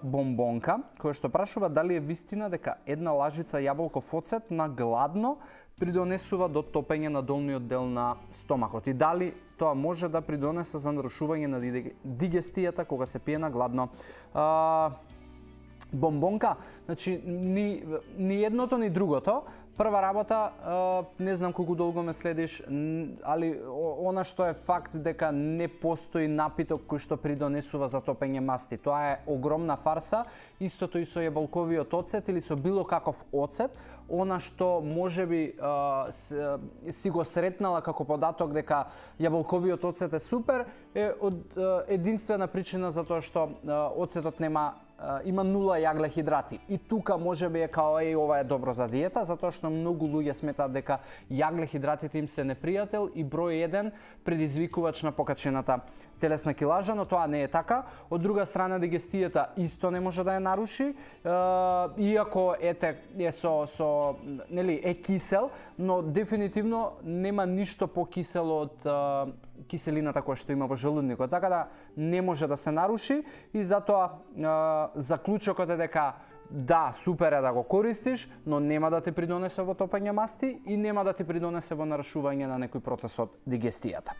Бомбонка, која што прашува дали е вистина дека една лажица јаболков оцет на гладно придонесува до топење на долниот дел на стомахот и дали тоа може да придонесе за нарушување на дигестијата кога се пие на гладно. Бомбонка, значи ни едното ни другото. Прва работа, не знам колку долго ме следиш, али она што е факт дека не постои напиток кој што придонесува за топење масти. Тоа е огромна фарса, истото и со јаболковиот оцет или со било каков оцет. Она што можеби си го сретнала како податок дека јаболковиот оцет е супер, е единствена причина за тоа што оцетот има нула јаглехидрати. И тука можеби е као ова е добро за диета, затоа што многу луѓе сметаат дека јаглехидратите им се непријател и број 1 предизвикувач на покачената телесна килажа, но тоа не е така. Од друга страна, дигестијата исто не може да ја наруши, иако е кисел, но дефинитивно нема ништо покисело од киселината која што има во желудникот, така да не може да се наруши и затоа заклучокот е дека да, супер е да го користиш, но нема да ти придонесе во топење масти и нема да ти придонесе во нарушување на некој процес од дигестијата.